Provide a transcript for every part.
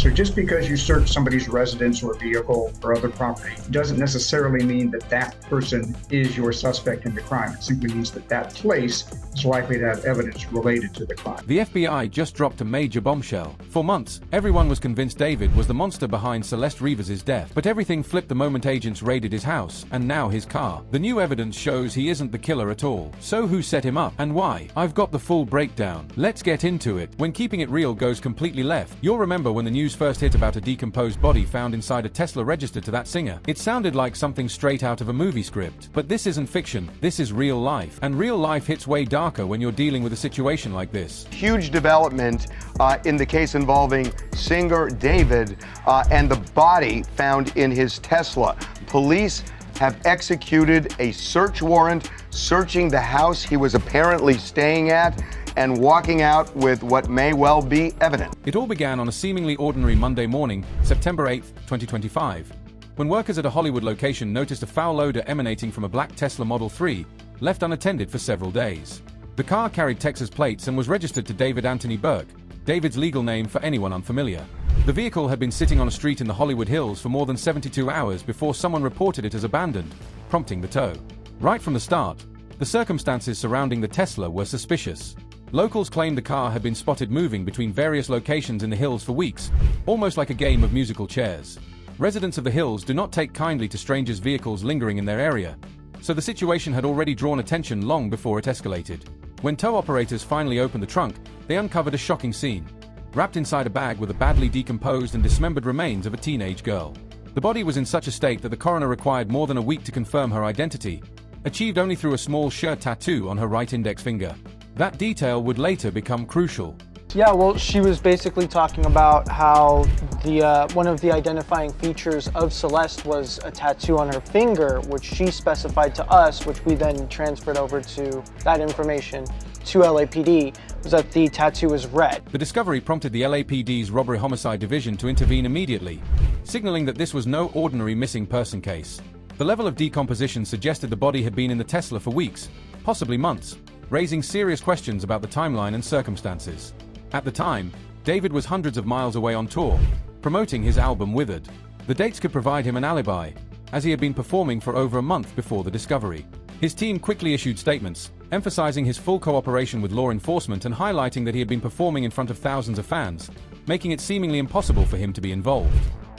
So just because you search somebody's residence or vehicle or other property doesn't necessarily mean that that person is your suspect in the crime. It simply means that that place is likely to have evidence related to the crime. The FBI just dropped a major bombshell. For months, everyone was convinced David was the monster behind Celeste Rivas' death, but everything flipped the moment agents raided his house, and now his car. The new evidence shows he isn't the killer at all. So who set him up, and why? I've got the full breakdown. Let's get into it. When keeping it real goes completely left, you'll remember when the news first hit about a decomposed body found inside a Tesla registered to that singer. It sounded like something straight out of a movie script. But this isn't fiction, this is real life. And real life hits way darker when you're dealing with a situation like this. Huge development in the case involving singer David and the body found in his Tesla. Police have executed a search warrant searching the house he was apparently staying at and walking out with what may well be evidence. It all began on a seemingly ordinary Monday morning, September 8, 2025, when workers at a Hollywood location noticed a foul odor emanating from a black Tesla Model 3, left unattended for several days. The car carried Texas plates and was registered to David Anthony Burke, David's legal name for anyone unfamiliar. The vehicle had been sitting on a street in the Hollywood Hills for more than 72 hours before someone reported it as abandoned, prompting the tow. Right from the start, the circumstances surrounding the Tesla were suspicious. Locals claimed the car had been spotted moving between various locations in the hills for weeks, almost like a game of musical chairs. Residents of the hills do not take kindly to strangers' vehicles lingering in their area, so the situation had already drawn attention long before it escalated. When tow operators finally opened the trunk, they uncovered a shocking scene. Wrapped inside a bag were the badly decomposed and dismembered remains of a teenage girl. The body was in such a state that the coroner required more than a week to confirm her identity, achieved only through a small shirt tattoo on her right index finger. That detail would later become crucial. Yeah, well, she was basically talking about how one of the identifying features of Celeste was a tattoo on her finger, which she specified to us, which we then transferred over to that information to LAPD, was that the tattoo was red. The discovery prompted the LAPD's Robbery Homicide Division to intervene immediately, signaling that this was no ordinary missing person case. The level of decomposition suggested the body had been in the Tesla for weeks, possibly months, raising serious questions about the timeline and circumstances. At the time, David was hundreds of miles away on tour, promoting his album Withered. The dates could provide him an alibi, as he had been performing for over a month before the discovery. His team quickly issued statements, emphasizing his full cooperation with law enforcement and highlighting that he had been performing in front of thousands of fans, making it seemingly impossible for him to be involved.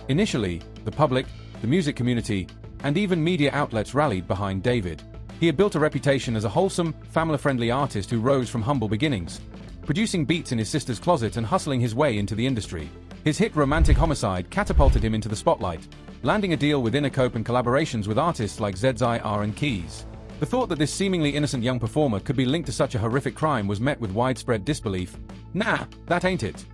Initially, the public, the music community, and even media outlets rallied behind David. He had built a reputation as a wholesome, family-friendly artist who rose from humble beginnings, producing beats in his sister's closet and hustling his way into the industry. His hit Romantic Homicide catapulted him into the spotlight, landing a deal with Intercope and collaborations with artists like ZIR and Keys. The thought that this seemingly innocent young performer could be linked to such a horrific crime was met with widespread disbelief. Nah, that ain't it.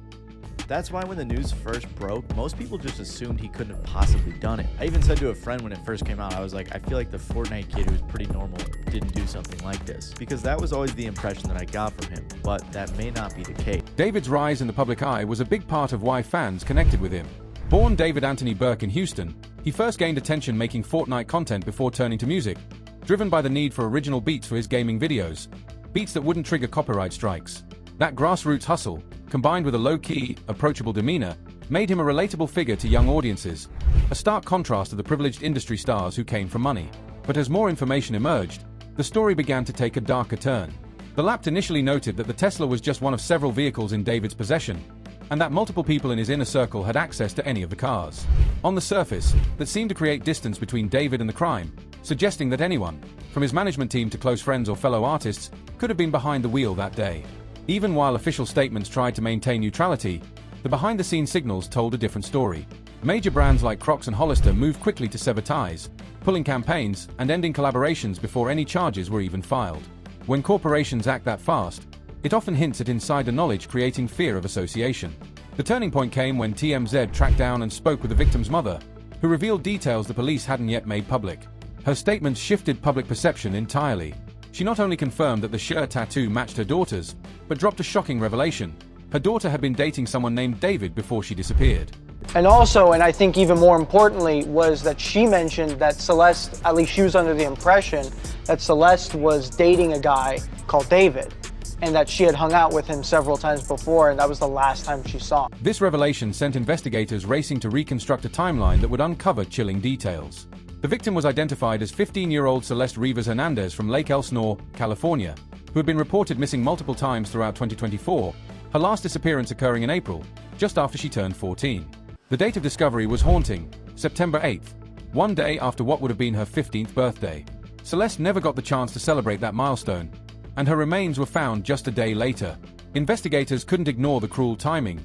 That's why when the news first broke, most people just assumed he couldn't have possibly done it. I even said to a friend when it first came out, I was like, I feel like the Fortnite kid who's pretty normal didn't do something like this. Because that was always the impression that I got from him, but that may not be the case. David's rise in the public eye was a big part of why fans connected with him. Born David Anthony Burke in Houston, he first gained attention making Fortnite content before turning to music, driven by the need for original beats for his gaming videos, beats that wouldn't trigger copyright strikes. That grassroots hustle, combined with a low-key, approachable demeanor, made him a relatable figure to young audiences, a stark contrast to the privileged industry stars who came from money. But as more information emerged, the story began to take a darker turn. The Lapt initially noted that the Tesla was just one of several vehicles in David's possession, and that multiple people in his inner circle had access to any of the cars. On the surface, that seemed to create distance between David and the crime, suggesting that anyone, from his management team to close friends or fellow artists, could have been behind the wheel that day. Even while official statements tried to maintain neutrality, the behind-the-scenes signals told a different story. Major brands like Crocs and Hollister moved quickly to sever ties, pulling campaigns and ending collaborations before any charges were even filed. When corporations act that fast, it often hints at insider knowledge creating fear of association. The turning point came when TMZ tracked down and spoke with the victim's mother, who revealed details the police hadn't yet made public. Her statements shifted public perception entirely. She not only confirmed that the shirt tattoo matched her daughter's, but dropped a shocking revelation. Her daughter had been dating someone named David before she disappeared. And also, and I think even more importantly, was that she mentioned that Celeste, at least she was under the impression, that Celeste was dating a guy called David. and that she had hung out with him several times before, and that was the last time she saw him. This revelation sent investigators racing to reconstruct a timeline that would uncover chilling details. The victim was identified as 15-year-old Celeste Rivas Hernandez from Lake Elsinore, California, who had been reported missing multiple times throughout 2024, her last disappearance occurring in April, just after she turned 14. The date of discovery was haunting, September 8th, one day after what would have been her 15th birthday. Celeste never got the chance to celebrate that milestone, and her remains were found just a day later. Investigators couldn't ignore the cruel timing,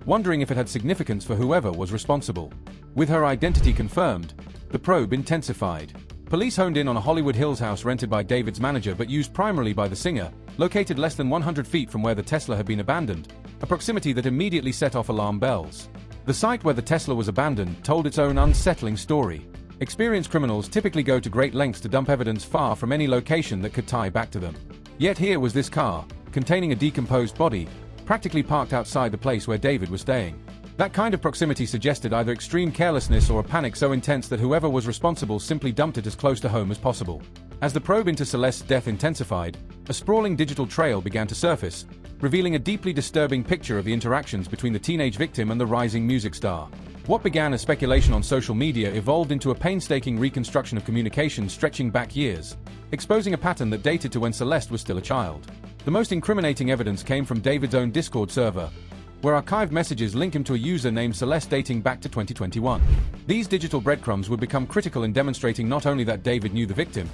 wondering if it had significance for whoever was responsible. With her identity confirmed, the probe intensified. Police honed in on a Hollywood Hills house rented by David's manager but used primarily by the singer, located less than 100 feet from where the Tesla had been abandoned, a proximity that immediately set off alarm bells. The site where the Tesla was abandoned told its own unsettling story. Experienced criminals typically go to great lengths to dump evidence far from any location that could tie back to them. Yet here was this car, containing a decomposed body, practically parked outside the place where David was staying. That kind of proximity suggested either extreme carelessness or a panic so intense that whoever was responsible simply dumped it as close to home as possible. As the probe into Celeste's death intensified, a sprawling digital trail began to surface, revealing a deeply disturbing picture of the interactions between the teenage victim and the rising music star. What began as speculation on social media evolved into a painstaking reconstruction of communication stretching back years, exposing a pattern that dated to when Celeste was still a child. The most incriminating evidence came from David's own Discord server, where archived messages link him to a user named Celeste dating back to 2021. These digital breadcrumbs would become critical in demonstrating not only that David knew the victim,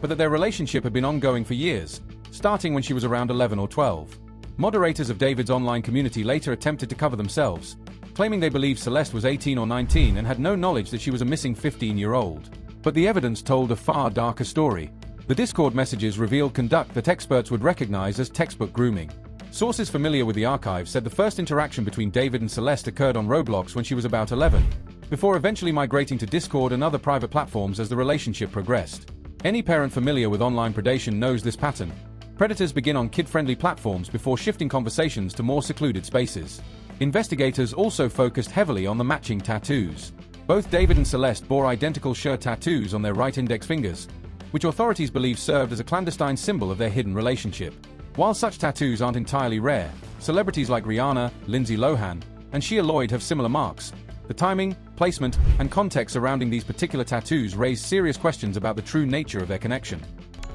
but that their relationship had been ongoing for years, starting when she was around 11 or 12. Moderators of David's online community later attempted to cover themselves, claiming they believed Celeste was 18 or 19 and had no knowledge that she was a missing 15-year-old. But the evidence told a far darker story. The Discord messages revealed conduct that experts would recognize as textbook grooming. Sources familiar with the archive said the first interaction between David and Celeste occurred on Roblox when she was about 11, before eventually migrating to Discord and other private platforms as the relationship progressed. Any parent familiar with online predation knows this pattern. Predators begin on kid-friendly platforms before shifting conversations to more secluded spaces. Investigators also focused heavily on the matching tattoos. Both David and Celeste bore identical shirt tattoos on their right index fingers, which authorities believe served as a clandestine symbol of their hidden relationship. While such tattoos aren't entirely rare, celebrities like Rihanna, Lindsay Lohan, and Shia Lloyd have similar marks. The timing, placement, and context surrounding these particular tattoos raise serious questions about the true nature of their connection.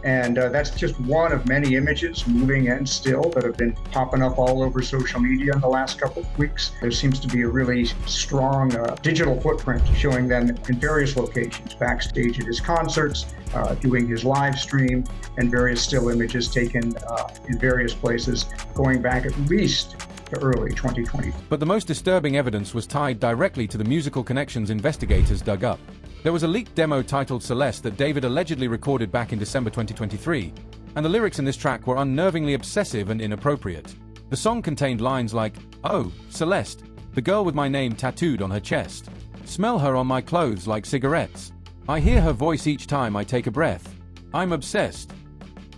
And that's just one of many images, moving and still, that have been popping up all over social media in the last couple of weeks. There seems to be a really strong digital footprint showing them in various locations, backstage at his concerts, doing his live stream, and various still images taken in various places, going back at least to early 2020. But the most disturbing evidence was tied directly to the musical connections investigators dug up. There was a leaked demo titled Celeste that David allegedly recorded back in December 2023, and the lyrics in this track were unnervingly obsessive and inappropriate. The song contained lines like, "Oh, Celeste, the girl with my name tattooed on her chest. Smell her on my clothes like cigarettes. I hear her voice each time I take a breath. I'm obsessed."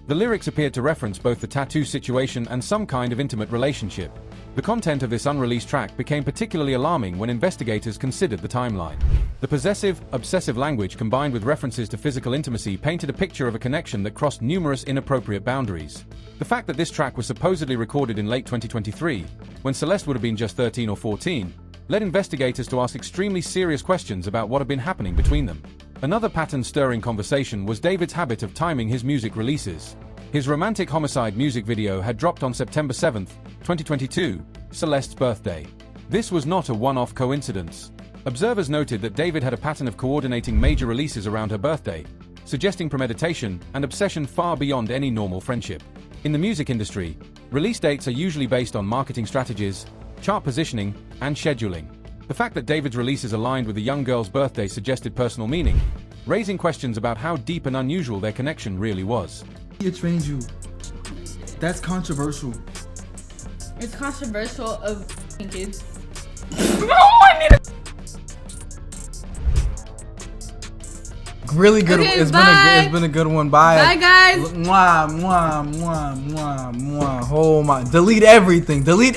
The lyrics appeared to reference both the tattoo situation and some kind of intimate relationship. The content of this unreleased track became particularly alarming when investigators considered the timeline. The possessive, obsessive language combined with references to physical intimacy painted a picture of a connection that crossed numerous inappropriate boundaries. The fact that this track was supposedly recorded in late 2023, when Celeste would have been just 13 or 14, led investigators to ask extremely serious questions about what had been happening between them. Another pattern-stirring conversation was David's habit of timing his music releases. His romantic homicide music video had dropped on September 7, 2022, Celeste's birthday. This was not a one-off coincidence. Observers noted that David had a pattern of coordinating major releases around her birthday, suggesting premeditation and obsession far beyond any normal friendship. In the music industry, release dates are usually based on marketing strategies, chart positioning, and scheduling. The fact that David's releases aligned with the young girl's birthday suggested personal meaning, raising questions about how deep and unusual their connection really was. It trains you. That's controversial. It's controversial of kids. Really good. Okay, It's been a good one. Bye. Bye, guys. Mwah, mwah, mwah, mwah, mwah. Oh my! Delete everything. Delete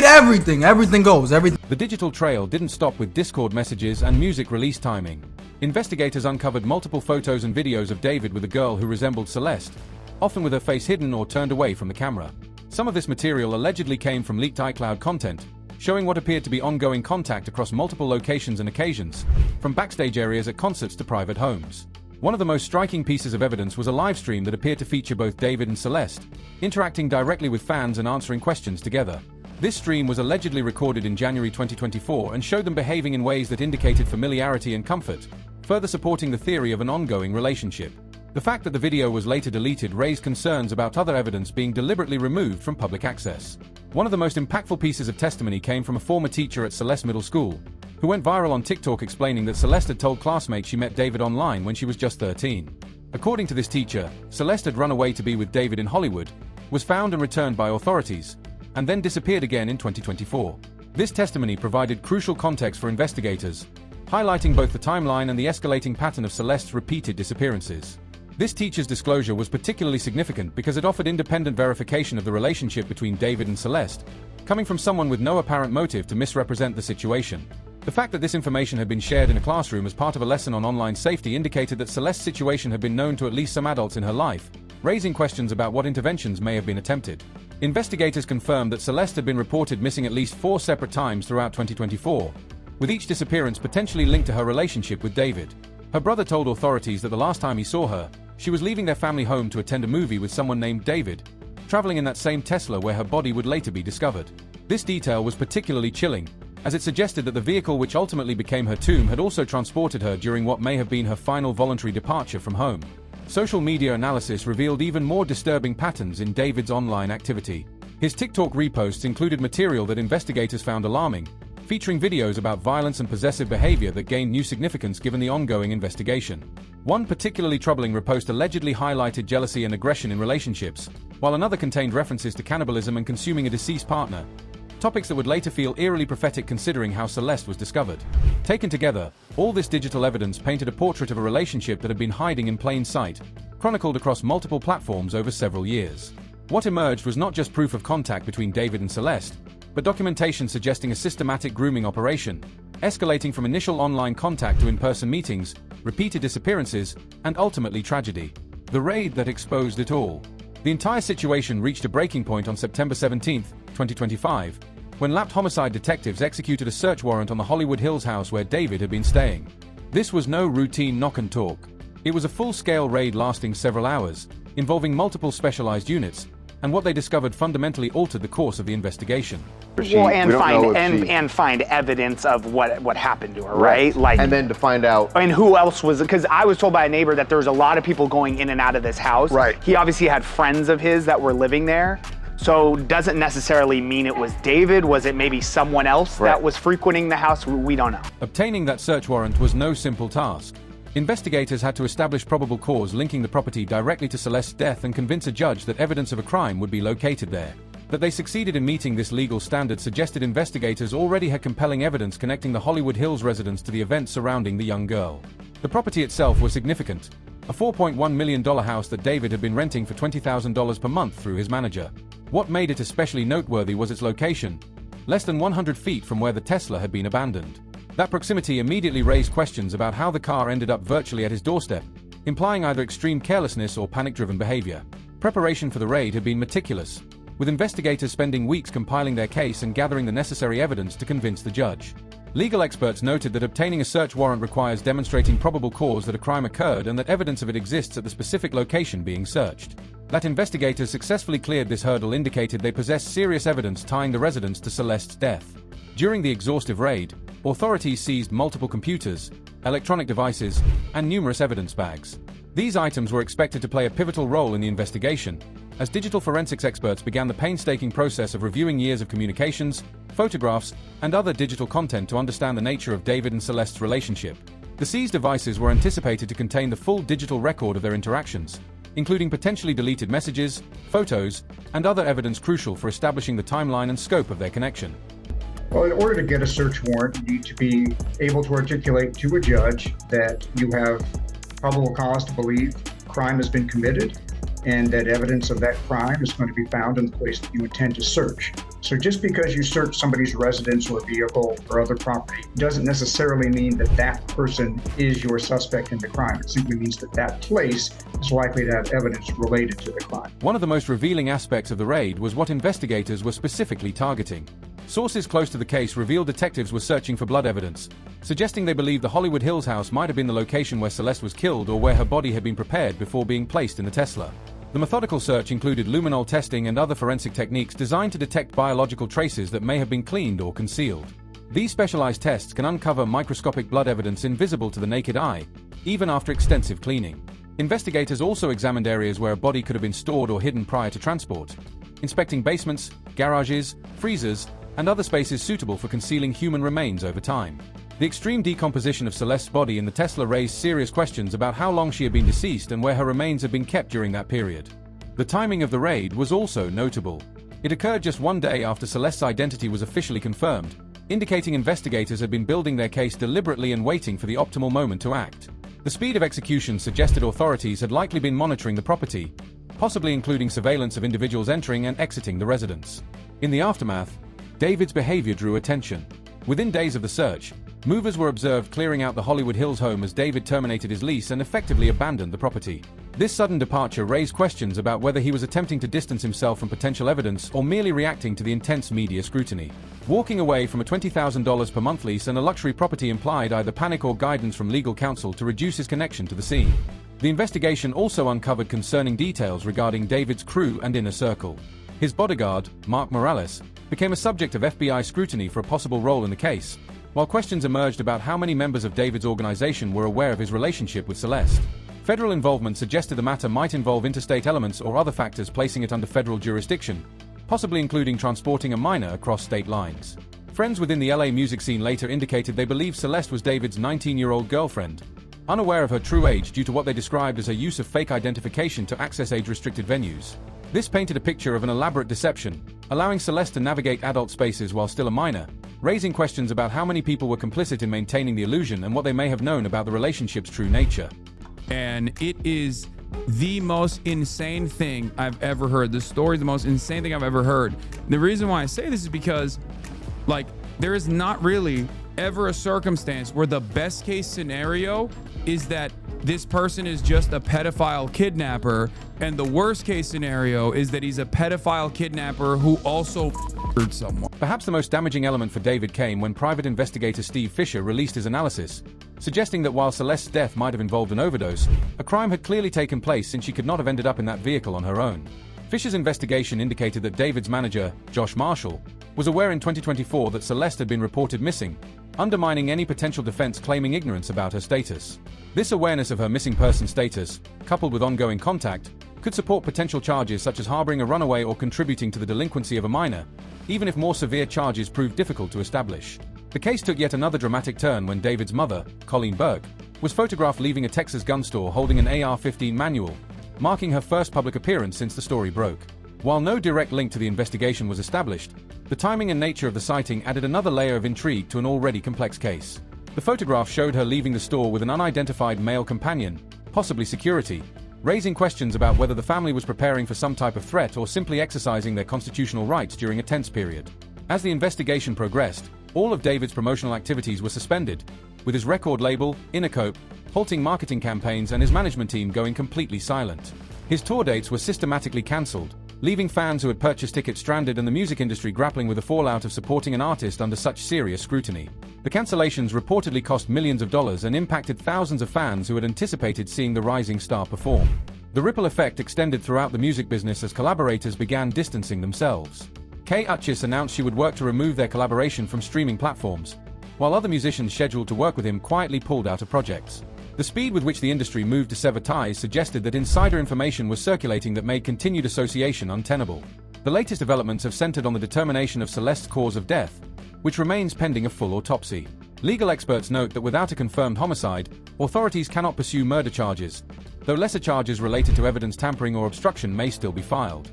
everything. Everything goes. Everything. The digital trail didn't stop with Discord messages and music release timing. Investigators uncovered multiple photos and videos of David with a girl who resembled Celeste, often with her face hidden or turned away from the camera. Some of this material allegedly came from leaked iCloud content, showing what appeared to be ongoing contact across multiple locations and occasions, from backstage areas at concerts to private homes. One of the most striking pieces of evidence was a live stream that appeared to feature both David and Celeste, interacting directly with fans and answering questions together. This stream was allegedly recorded in January 2024 and showed them behaving in ways that indicated familiarity and comfort, further supporting the theory of an ongoing relationship. The fact that the video was later deleted raised concerns about other evidence being deliberately removed from public access. One of the most impactful pieces of testimony came from a former teacher at Celeste Middle School, who went viral on TikTok explaining that Celeste had told classmates she met David online when she was just 13. According to this teacher, Celeste had run away to be with David in Hollywood, was found and returned by authorities, and then disappeared again in 2024. This testimony provided crucial context for investigators, highlighting both the timeline and the escalating pattern of Celeste's repeated disappearances. This teacher's disclosure was particularly significant because it offered independent verification of the relationship between David and Celeste, coming from someone with no apparent motive to misrepresent the situation. The fact that this information had been shared in a classroom as part of a lesson on online safety indicated that Celeste's situation had been known to at least some adults in her life, raising questions about what interventions may have been attempted. Investigators confirmed that Celeste had been reported missing at least 4 separate times throughout 2024, with each disappearance potentially linked to her relationship with David. Her brother told authorities that the last time he saw her, she was leaving their family home to attend a movie with someone named David, traveling in that same Tesla where her body would later be discovered. This detail was particularly chilling, as it suggested that the vehicle which ultimately became her tomb had also transported her during what may have been her final voluntary departure from home. Social media analysis revealed even more disturbing patterns in David's online activity. His TikTok reposts included material that investigators found alarming, featuring videos about violence and possessive behavior that gained new significance given the ongoing investigation. One particularly troubling repost allegedly highlighted jealousy and aggression in relationships, while another contained references to cannibalism and consuming a deceased partner, topics that would later feel eerily prophetic considering how Celeste was discovered. Taken together, all this digital evidence painted a portrait of a relationship that had been hiding in plain sight, chronicled across multiple platforms over several years. What emerged was not just proof of contact between David and Celeste, but documentation suggesting a systematic grooming operation, escalating from initial online contact to in-person meetings, repeated disappearances, and ultimately tragedy. The raid that exposed it all. The entire situation reached a breaking point on September 17, 2025, when lapped homicide detectives executed a search warrant on the Hollywood Hills house where David had been staying. This was no routine knock and talk. It was a full-scale raid lasting several hours, involving multiple specialized units, and what they discovered fundamentally altered the course of the investigation. Well, and find evidence of what happened to her, right? Like, and then to find out. I mean, who else was? Because I was told by a neighbor that there was a lot of people going in and out of this house. Right. He obviously had friends of his that were living there. So doesn't necessarily mean it was David. Was it maybe someone else that was frequenting the house? We don't know. Obtaining that search warrant was no simple task. Investigators had to establish probable cause linking the property directly to Celeste's death and convince a judge that evidence of a crime would be located there. That they succeeded in meeting this legal standard suggested investigators already had compelling evidence connecting the Hollywood Hills residence to the events surrounding the young girl. The property itself was significant, a $4.1 million house that David had been renting for $20,000 per month through his manager. What made it especially noteworthy was its location, less than 100 feet from where the Tesla had been abandoned. That proximity immediately raised questions about how the car ended up virtually at his doorstep, implying either extreme carelessness or panic-driven behavior. Preparation for the raid had been meticulous, with investigators spending weeks compiling their case and gathering the necessary evidence to convince the judge. Legal experts noted that obtaining a search warrant requires demonstrating probable cause that a crime occurred and that evidence of it exists at the specific location being searched. That investigators successfully cleared this hurdle indicated they possessed serious evidence tying the residents to Celeste's death. During the exhaustive raid, authorities seized multiple computers, electronic devices, and numerous evidence bags. These items were expected to play a pivotal role in the investigation, as digital forensics experts began the painstaking process of reviewing years of communications, photographs, and other digital content to understand the nature of David and Celeste's relationship. The seized devices were anticipated to contain the full digital record of their interactions, including potentially deleted messages, photos, and other evidence crucial for establishing the timeline and scope of their connection. Well, in order to get a search warrant, you need to be able to articulate to a judge that you have probable cause to believe crime has been committed, and that evidence of that crime is going to be found in the place that you intend to search. So just because you search somebody's residence or vehicle or other property doesn't necessarily mean that that person is your suspect in the crime. It simply means that that place is likely to have evidence related to the crime. One of the most revealing aspects of the raid was what investigators were specifically targeting. Sources close to the case revealed detectives were searching for blood evidence, suggesting they believed the Hollywood Hills house might have been the location where Celeste was killed or where her body had been prepared before being placed in the Tesla. The methodical search included luminol testing and other forensic techniques designed to detect biological traces that may have been cleaned or concealed. These specialized tests can uncover microscopic blood evidence invisible to the naked eye, even after extensive cleaning. Investigators also examined areas where a body could have been stored or hidden prior to transport, inspecting basements, garages, freezers, and other spaces suitable for concealing human remains over time. The extreme decomposition of Celeste's body in the Tesla raised serious questions about how long she had been deceased and where her remains had been kept during that period. The timing of the raid was also notable. It occurred just one day after Celeste's identity was officially confirmed, indicating investigators had been building their case deliberately and waiting for the optimal moment to act. The speed of execution suggested authorities had likely been monitoring the property, possibly including surveillance of individuals entering and exiting the residence. In the aftermath, David's behavior drew attention. Within days of the search, movers were observed clearing out the Hollywood Hills home as David terminated his lease and effectively abandoned the property. This sudden departure raised questions about whether he was attempting to distance himself from potential evidence or merely reacting to the intense media scrutiny. Walking away from a $20,000 per month lease and a luxury property implied either panic or guidance from legal counsel to reduce his connection to the scene. The investigation also uncovered concerning details regarding David's crew and inner circle. His bodyguard, Mark Morales, became a subject of FBI scrutiny for a possible role in the case, while questions emerged about how many members of David's organization were aware of his relationship with Celeste. Federal involvement suggested the matter might involve interstate elements or other factors placing it under federal jurisdiction, possibly including transporting a minor across state lines. Friends within the LA music scene later indicated they believed Celeste was David's 19-year-old girlfriend, unaware of her true age due to what they described as her use of fake identification to access age-restricted venues. This painted a picture of an elaborate deception, allowing Celeste to navigate adult spaces while still a minor, raising questions about how many people were complicit in maintaining the illusion and what they may have known about the relationship's true nature. And it is the most insane thing I've ever heard. The story is the most insane thing I've ever heard. The reason why I say this is because, there is not really ever a circumstance where the best case scenario is that this person is just a pedophile kidnapper, and the worst case scenario is that he's a pedophile kidnapper who also murdered someone. Perhaps the most damaging element for David came when private investigator Steve Fisher released his analysis, suggesting that while Celeste's death might have involved an overdose, a crime had clearly taken place since she could not have ended up in that vehicle on her own. Fisher's investigation indicated that David's manager, Josh Marshall, was aware in 2024 that Celeste had been reported missing, undermining any potential defense claiming ignorance about her status. This awareness of her missing person status, coupled with ongoing contact, could support potential charges such as harboring a runaway or contributing to the delinquency of a minor, even if more severe charges proved difficult to establish. The case took yet another dramatic turn when David's mother, Colleen Burke, was photographed leaving a Texas gun store holding an AR-15 manual, marking her first public appearance since the story broke. While no direct link to the investigation was established, the timing and nature of the sighting added another layer of intrigue to an already complex case. The photograph showed her leaving the store with an unidentified male companion, possibly security, raising questions about whether the family was preparing for some type of threat or simply exercising their constitutional rights during a tense period. As the investigation progressed, all of David's promotional activities were suspended, with his record label, Intercope, halting marketing campaigns and his management team going completely silent. His tour dates were systematically cancelled, leaving fans who had purchased tickets stranded and the music industry grappling with the fallout of supporting an artist under such serious scrutiny. The cancellations reportedly cost millions of dollars and impacted thousands of fans who had anticipated seeing the rising star perform. The ripple effect extended throughout the music business as collaborators began distancing themselves. Kay Uchis announced she would work to remove their collaboration from streaming platforms, while other musicians scheduled to work with him quietly pulled out of projects. The speed with which the industry moved to sever ties suggested that insider information was circulating that made continued association untenable. The latest developments have centered on the determination of Celeste's cause of death, which remains pending a full autopsy. Legal experts note that without a confirmed homicide, authorities cannot pursue murder charges, though lesser charges related to evidence tampering or obstruction may still be filed.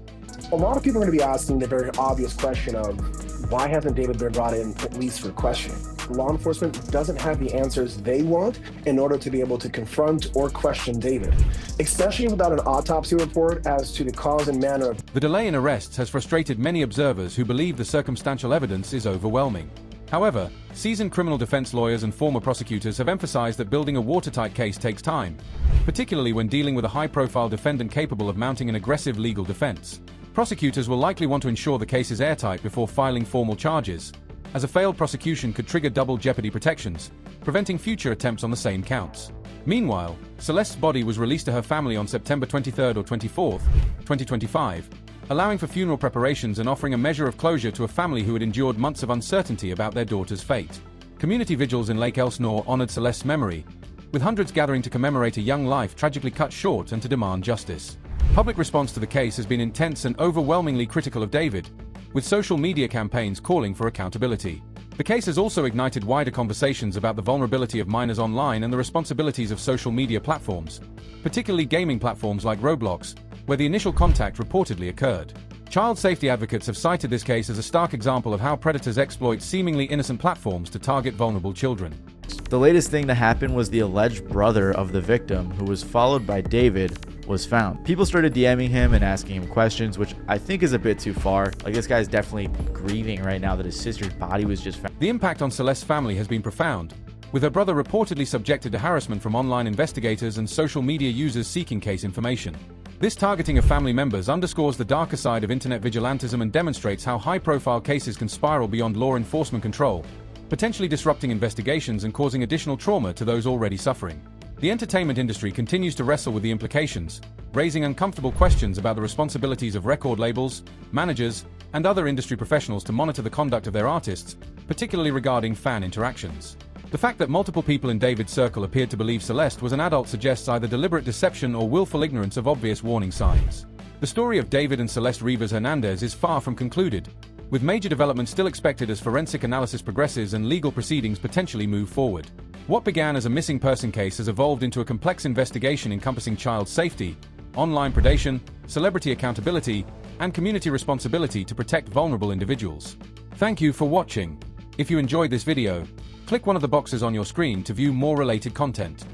A lot of people are going to be asking the very obvious question of, why hasn't David been brought in at least for questioning? law enforcement doesn't have the answers they want in order to be able to confront or question David, especially without an autopsy report as to the cause and manner of. The delay in arrests has frustrated many observers who believe the circumstantial evidence is overwhelming. However, seasoned criminal defense lawyers and former prosecutors have emphasized that building a watertight case takes time, particularly when dealing with a high-profile defendant capable of mounting an aggressive legal defense. Prosecutors will likely want to ensure the case is airtight before filing formal charges, as a failed prosecution could trigger double jeopardy protections, preventing future attempts on the same counts. Meanwhile, Celeste's body was released to her family on September 23rd or 24th, 2025, allowing for funeral preparations and offering a measure of closure to a family who had endured months of uncertainty about their daughter's fate. Community vigils in Lake Elsinore honored Celeste's memory, with hundreds gathering to commemorate a young life tragically cut short and to demand justice. Public response to the case has been intense and overwhelmingly critical of David, with social media campaigns calling for accountability. The case has also ignited wider conversations about the vulnerability of minors online and the responsibilities of social media platforms, particularly gaming platforms like Roblox, where the initial contact reportedly occurred. Child safety advocates have cited this case as a stark example of how predators exploit seemingly innocent platforms to target vulnerable children. The latest thing to happen was the alleged brother of the victim, who was followed by David, was found. People started DMing him and asking him questions, which I think is a bit too far. Like, this guy's definitely grieving right now that his sister's body was just found. The impact on Celeste's family has been profound, with her brother reportedly subjected to harassment from online investigators and social media users seeking case information. This targeting of family members underscores the darker side of internet vigilantism and demonstrates how high-profile cases can spiral beyond law enforcement control, potentially disrupting investigations and causing additional trauma to those already suffering. The entertainment industry continues to wrestle with the implications, raising uncomfortable questions about the responsibilities of record labels, managers, and other industry professionals to monitor the conduct of their artists, particularly regarding fan interactions. The fact that multiple people in David's circle appeared to believe Celeste was an adult suggests either deliberate deception or willful ignorance of obvious warning signs. The story of David and Celeste Rivas Hernandez is far from concluded, with major developments still expected as forensic analysis progresses and legal proceedings potentially move forward. What began as a missing person case has evolved into a complex investigation encompassing child safety, online predation, celebrity accountability, and community responsibility to protect vulnerable individuals. Thank you for watching. If you enjoyed this video, click one of the boxes on your screen to view more related content.